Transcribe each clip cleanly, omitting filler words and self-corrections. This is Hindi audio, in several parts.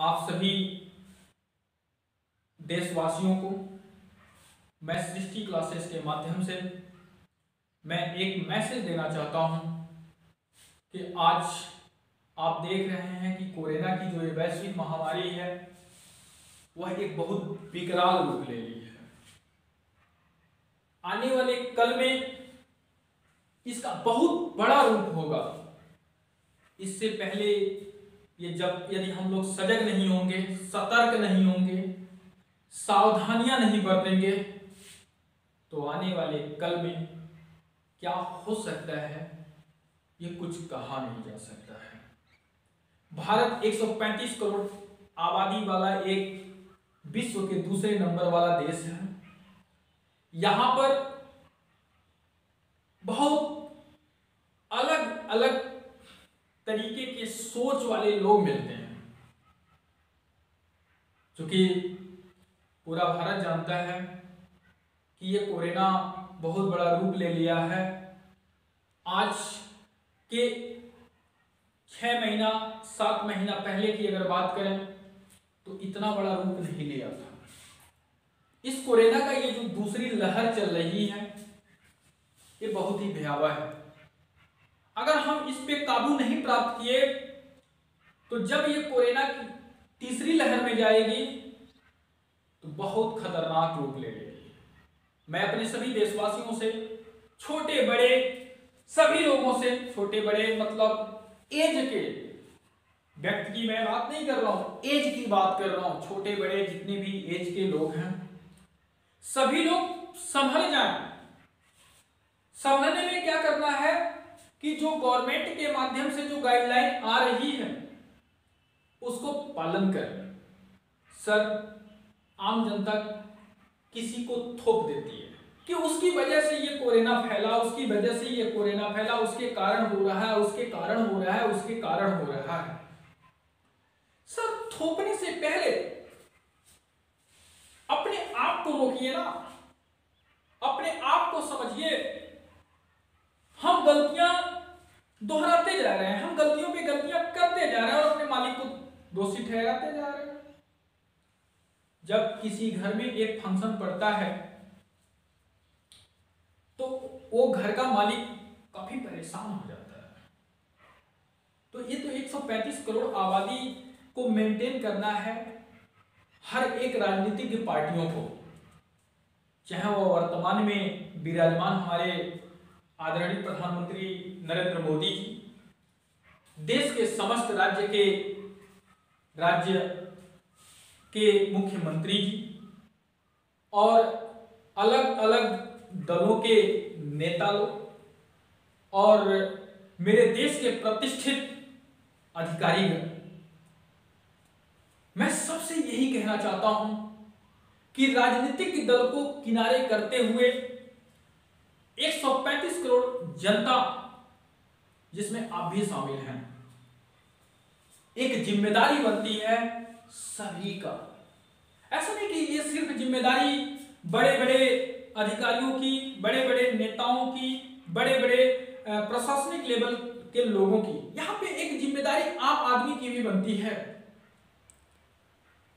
आप सभी देशवासियों को मैं सृष्टि क्लासेस के माध्यम से मैं एक मैसेज देना चाहता हूं कि आज आप देख रहे हैं कि कोरोना की जो ये वैश्विक महामारी है वह एक बहुत विकराल रूप ले ली है। आने वाले कल में इसका बहुत बड़ा रूप होगा। इससे पहले यदि हम लोग सजग नहीं होंगे, सतर्क नहीं होंगे, सावधानियां नहीं बरतेंगे तो आने वाले कल में क्या हो सकता है ये कुछ कहा नहीं जा सकता है। भारत 135 करोड़ आबादी वाला एक विश्व के दूसरे नंबर वाला देश है। यहां पर बहुत अलग अलग तरीके के सोच वाले लोग मिलते हैं। क्योंकि पूरा भारत जानता है कि ये कोरोना बहुत बड़ा रूप ले लिया है। आज के 6 महीना 7 महीना पहले की अगर बात करें तो इतना बड़ा रूप नहीं लिया था। इस कोरोना का ये जो दूसरी लहर चल रही है ये बहुत ही भयावह है। अगर हम इस पे काबू नहीं प्राप्त किए तो जब ये कोरोना की तीसरी लहर में जाएगी तो बहुत खतरनाक रूप ले लेगी। मैं अपने सभी देशवासियों से, छोटे बड़े सभी लोगों से, छोटे बड़े मतलब एज के व्यक्ति की मैं बात नहीं कर रहा हूं, एज की बात कर रहा हूं। छोटे बड़े जितने भी एज के लोग हैं सभी लोग संभल जाएं। संभलने में क्या करना है कि जो गवर्नमेंट के माध्यम से जो गाइडलाइन आ रही है उसको पालन करें। सर, आम जनता किसी को थोप देती है कि उसकी वजह से ये कोरोना फैला, उसकी वजह से ये कोरोना फैला, उसके कारण हो रहा है, उसके कारण हो रहा है, उसके कारण हो रहा है। सर, थोपने से पहले अपने आप को रोकिए ना, अपने आप को समझिए। हम गलतियां दोहराते जा रहे हैं, हम गलतियों पे गलतियां करते जा रहे हैं और अपने मालिक को दोषी ठहराते जा रहे हैं। जब किसी घर में एक फंक्शन पड़ता है तो वो घर का मालिक काफी परेशान हो जाता है। तो ये तो 135 करोड़ आबादी को मेंटेन करना है हर एक राजनीतिक पार्टियों को, चाहे वो वर्तमान में विराजमान हमारे आदरणीय प्रधानमंत्री नरेंद्र मोदी जी, देश के समस्त राज्य के मुख्यमंत्री जी और अलग अलग दलों के नेता लोग और मेरे देश के प्रतिष्ठित अधिकारीगण, मैं सबसे यही कहना चाहता हूं कि राजनीतिक दल को किनारे करते हुए 135 करोड़ जनता जिसमें आप भी शामिल हैं, एक जिम्मेदारी बनती है सभी का। ऐसा नहीं कि ये सिर्फ जिम्मेदारी बड़े बड़े अधिकारियों की, बड़े बड़े नेताओं की, बड़े बड़े प्रशासनिक लेवल के लोगों की। यहां पे एक जिम्मेदारी आम आदमी की भी बनती है,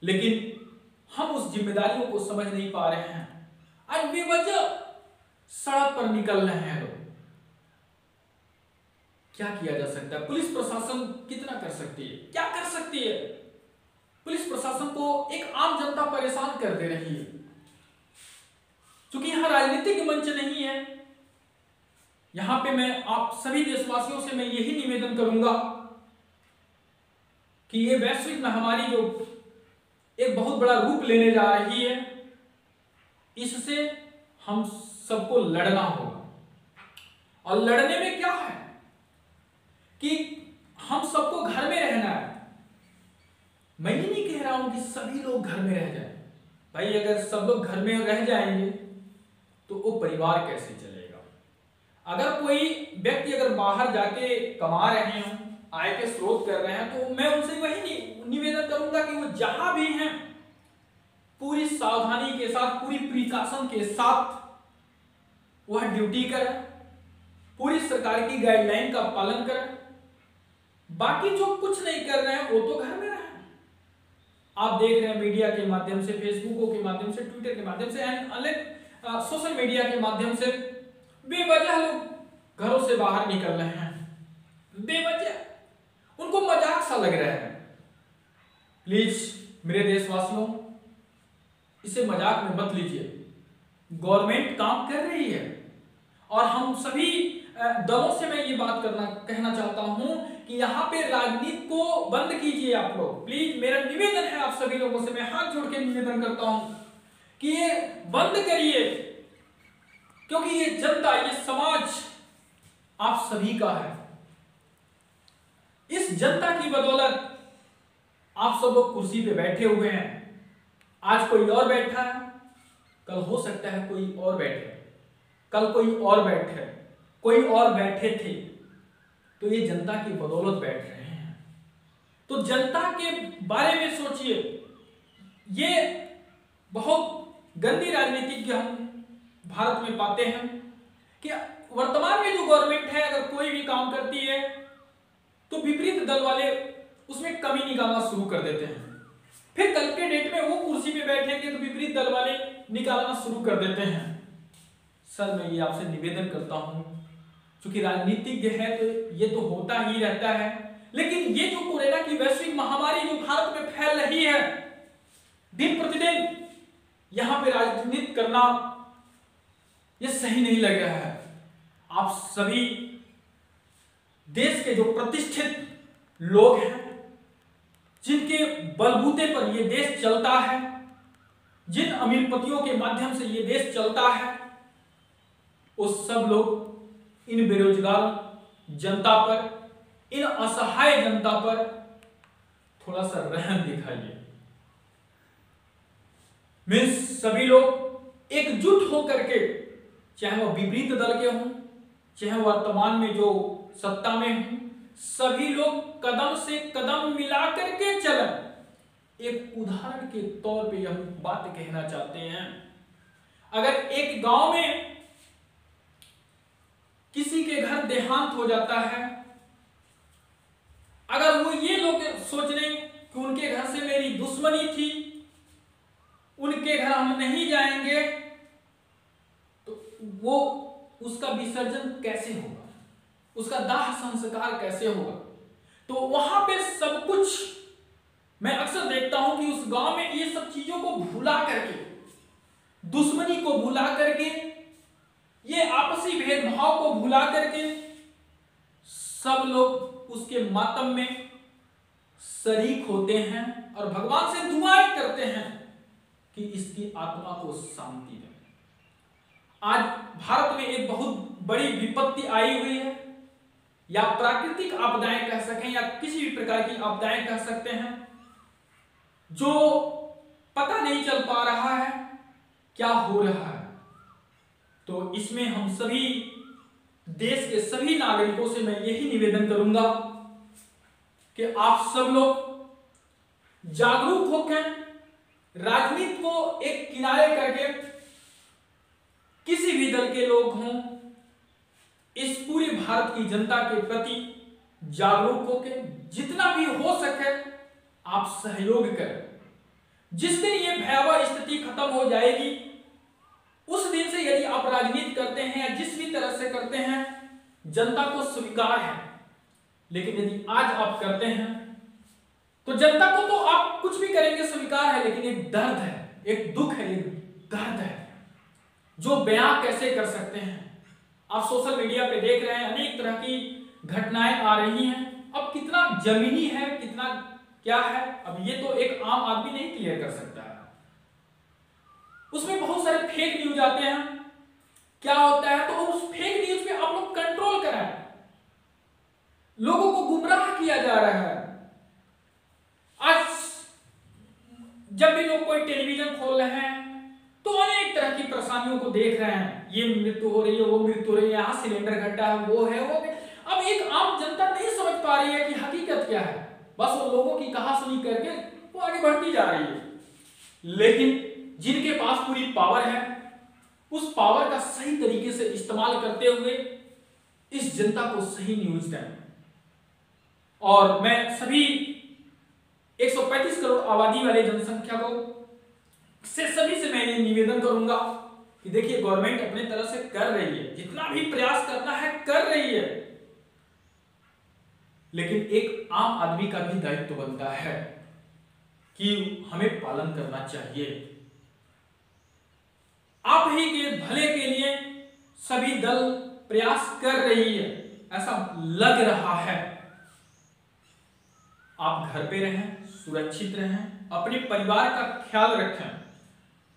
लेकिन हम उस जिम्मेदारियों को समझ नहीं पा रहे हैं। आज बेवजह सड़क पर निकल रहे हैं लोग। क्या किया जा सकता है? पुलिस प्रशासन कितना कर सकती है? क्या कर सकती है? पुलिस प्रशासन को एक आम जनता परेशान कर दे रही है। क्योंकि यहां राजनीतिक मंच नहीं है। यहां पे मैं आप सभी देशवासियों से मैं यही निवेदन करूंगा कि ये वैश्विक महामारी जो एक बहुत बड़ा रूप लेने जा रही है, इससे हम सबको लड़ना होगा। और लड़ने में क्या है कि हम सबको घर में रहना है। मैं ये नहीं कह रहा हूं कि सभी लोग घर में रह जाएं। भाई, अगर सब लोग घर में रह जाएंगे तो वो परिवार कैसे चलेगा? अगर कोई व्यक्ति अगर बाहर जाके कमा रहे हो, आय के स्रोत कर रहे हैं, तो मैं उनसे वही निवेदन करूंगा कि वो जहां भी हैं पूरी सावधानी के साथ, पूरी प्रिकॉशन के साथ वह ड्यूटी करें, पूरी सरकार की गाइडलाइन का पालन करें। बाकी जो कुछ नहीं कर रहे हैं वो तो घर में रहें। आप देख रहे हैं मीडिया के माध्यम से, फेसबुकों के माध्यम से, ट्विटर के माध्यम से एंड अलग सोशल मीडिया के माध्यम से बेवजह लोग घरों से बाहर निकल रहे हैं, बेवजह, उनको मजाक सा लग रहा है। प्लीज मेरे देशवासियों, इसे मजाक में मत लीजिए। गवर्नमेंट काम कर रही है और हम सभी दलों से मैं ये बात कहना चाहता हूं कि यहाँ पे राजनीति को बंद कीजिए आप लोग। प्लीज मेरा निवेदन है आप सभी लोगों से, मैं हाथ जोड़ के निवेदन करता हूं कि ये बंद करिए, क्योंकि ये जनता, ये समाज आप सभी का है। इस जनता की बदौलत आप सब लोग कुर्सी पे बैठे हुए हैं। आज कोई और बैठा है, कल हो सकता है कोई और बैठे, कल कोई और बैठे, कोई और बैठे थे, तो ये जनता की बदौलत बैठ रहे हैं। तो जनता के बारे में सोचिए। ये बहुत गंदी राजनीति हम भारत में पाते हैं कि वर्तमान में जो गवर्नमेंट है, अगर कोई भी काम करती है तो विपरीत दल वाले उसमें कमी निकालना शुरू कर देते हैं। फिर कल के डेट में वो कुर्सी पे बैठेंगे तो विपरीत दल वाले निकालना शुरू कर देते हैं। सर, मैं ये आपसे निवेदन करता हूं, क्योंकि राजनीतिज्ञ है तो ये तो होता ही रहता है, लेकिन ये जो कोरोना की वैश्विक महामारी जो भारत में फैल रही है दिन प्रतिदिन, यहां पे राजनीति करना ये सही नहीं लग रहा है। आप सभी देश के जो प्रतिष्ठित लोग हैं, जिनके बलबूते पर ये देश चलता है, जिन अमीरपतियों के माध्यम से ये देश चलता है, वो सब लोग इन बेरोजगार जनता पर, इन असहाय जनता पर थोड़ा सा रहम दिखाइए। मीन्स सभी लोग एकजुट होकर के, चाहे वो विपरीत दल के हों, चाहे वर्तमान में जो सत्ता में हों, सभी लोग कदम से कदम मिला करके चलें। एक उदाहरण के तौर पे हम बात कहना चाहते हैं, अगर एक गांव में किसी के घर देहांत हो जाता है, अगर वो ये लोग सोच रहे कि उनके घर से मेरी दुश्मनी थी, उनके घर हम नहीं जाएंगे, तो वो उसका विसर्जन कैसे होगा, उसका दाह संस्कार कैसे होगा? तो वहां पे सब कुछ मैं अक्सर देखता हूं कि उस गांव में ये सब चीजों को भुला करके, दुश्मनी को भुला करके, ये आपसी भेदभाव को भुला करके सब लोग उसके मातम में शरीक होते हैं और भगवान से दुआएं करते हैं कि इसकी आत्मा को शांति दे। आज भारत में एक बहुत बड़ी विपत्ति आई हुई है, या प्राकृतिक आपदाएं कह सकें, या किसी भी प्रकार की आपदाएं कह सकते हैं, जो पता नहीं चल पा रहा है क्या हो रहा है। तो इसमें हम सभी देश के सभी नागरिकों से मैं यही निवेदन करूंगा कि आप सब लोग जागरूक होकर राजनीति को एक किनारे करके, किसी भी दल के लोग हों, इस पूरे भारत की जनता के प्रति जागरूक होकर जितना भी हो सके आप सहयोग करें। जिस दिन ये भयावह स्थिति खत्म हो जाएगी, उस दिन से यदि आप राजनीति करते हैं या जिस भी तरह से करते हैं, जनता को स्वीकार है। लेकिन यदि आज आप करते हैं तो जनता को तो आप कुछ भी करेंगे स्वीकार है, लेकिन एक दर्द है, एक दुख है, एक दर्द है जो बयां कैसे कर सकते हैं। आप सोशल मीडिया पे देख रहे हैं अनेक तरह की घटनाएं आ रही हैं। अब कितना जमीनी है, कितना क्या है, अब ये तो एक आम आदमी नहीं क्लियर कर सकता है। उसमें बहुत सारे फेक न्यूज आते हैं। क्या होता है, तो उस फेक न्यूज पे आप लोग कंट्रोल कराएं। लोगों को गुमराह किया जा रहा है। आज जब भी लोग कोई टेलीविजन खोल रहे हैं तो अनेक तरह की परेशानियों को देख रहे हैं, ये मृत्यु हो रही है, वो मृत्यु हो रही है, यहाँ सिलेंडर घटा है, वो है, वो है। अब एक आम जनता नहीं समझ पा रही है कि हकीकत क्या है, बस वो लोगों की कहा सुनी करके वो आगे बढ़ती जा रही है। लेकिन जिनके पास पूरी पावर है, उस पावर का सही तरीके से इस्तेमाल करते हुए इस जनता को सही न्यूज दें। और मैं सभी 135 करोड़ आबादी वाले जनसंख्या को सभी से मैं ये निवेदन करूंगा कि देखिए गवर्नमेंट अपने तरफ से कर रही है, जितना भी प्रयास करना है कर रही है, लेकिन एक आम आदमी का भी दायित्व बनता है कि हमें पालन करना चाहिए। आप ही के भले के लिए सभी दल प्रयास कर रही है, ऐसा लग रहा है। आप घर पे रहें, सुरक्षित रहें, अपने परिवार का ख्याल रखें,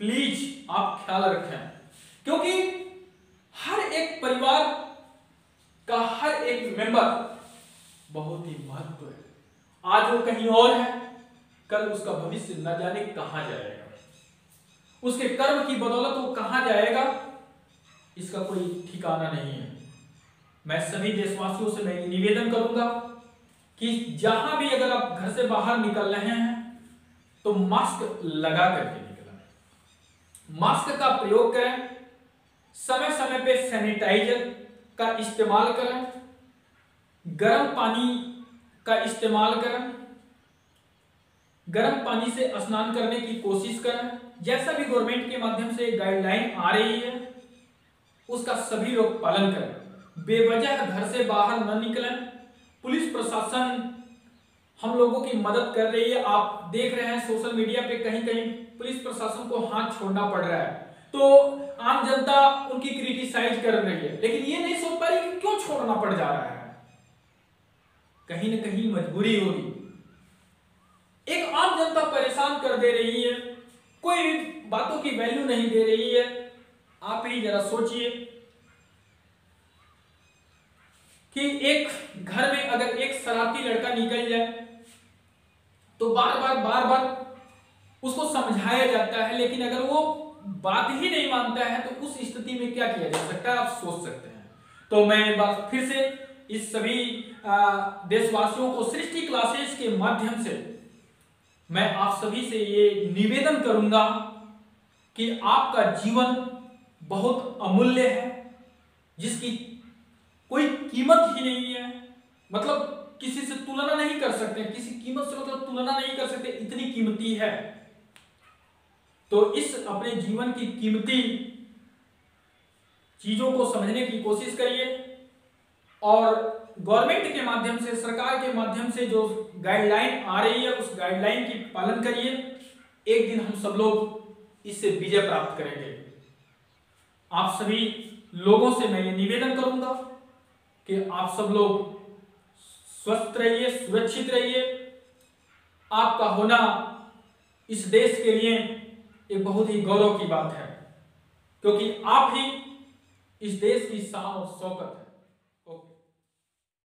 प्लीज आप ख्याल रखें, क्योंकि हर एक परिवार का हर एक मेंबर बहुत ही महत्व है। आज वो कहीं और है, कल उसका भविष्य न जाने कहां जाएगा, उसके कर्म की बदौलत वो कहां जाएगा इसका कोई ठिकाना नहीं है। मैं सभी देशवासियों से मैं निवेदन करूंगा कि जहां भी अगर आप घर से बाहर निकल रहे हैं तो मास्क लगा करके निकलें, मास्क का प्रयोग करें, समय समय पे सैनिटाइजर का इस्तेमाल करें, गर्म पानी का इस्तेमाल करें, गर्म पानी से स्नान करने की कोशिश करें। जैसा भी गवर्नमेंट के माध्यम से गाइडलाइन आ रही है उसका सभी लोग पालन करें, बेवजह घर से बाहर न निकलें। पुलिस प्रशासन हम लोगों की मदद कर रही है, आप देख रहे हैं सोशल मीडिया पे कहीं कहीं पुलिस प्रशासन को हाथ छोड़ना पड़ रहा है, तो आम जनता उनकी क्रिटिसाइज कर रही है, लेकिन ये नहीं सोच पा रही कि क्यों छोड़ना पड़ जा रहा है। कहीं न कहीं मजबूरी होगी, एक आम जनता परेशान कर दे रही है, कोई भी बातों की वैल्यू नहीं दे रही है। आप ही जरा सोचिए कि एक घर में अगर एक शरारती लड़का निकल जाए तो बार बार उसको समझाया जाता है, लेकिन अगर वो बात ही नहीं मानता है तो उस स्थिति में क्या किया जा सकता है आप सोच सकते हैं। तो मैं एक बार फिर से इस सभी देशवासियों को सृष्टि क्लासेस के माध्यम से मैं आप सभी से ये निवेदन करूंगा कि आपका जीवन बहुत अमूल्य है, जिसकी कोई कीमत ही नहीं है, मतलब किसी से तुलना नहीं कर सकते, किसी कीमत से मतलब तुलना नहीं कर सकते, इतनी कीमती है। तो इस अपने जीवन की कीमती चीजों को समझने की कोशिश करिए और गवर्नमेंट के माध्यम से, सरकार के माध्यम से जो गाइडलाइन आ रही है उस गाइडलाइन की पालन करिए। एक दिन हम सब लोग इससे विजय प्राप्त करेंगे। आप सभी लोगों से मैं ये निवेदन करूंगा कि आप सब लोग स्वस्थ रहिए, सुरक्षित रहिए। आपका होना इस देश के लिए एक बहुत ही गौरव की बात है, क्योंकि आप ही इस देश की शान और शौकत है।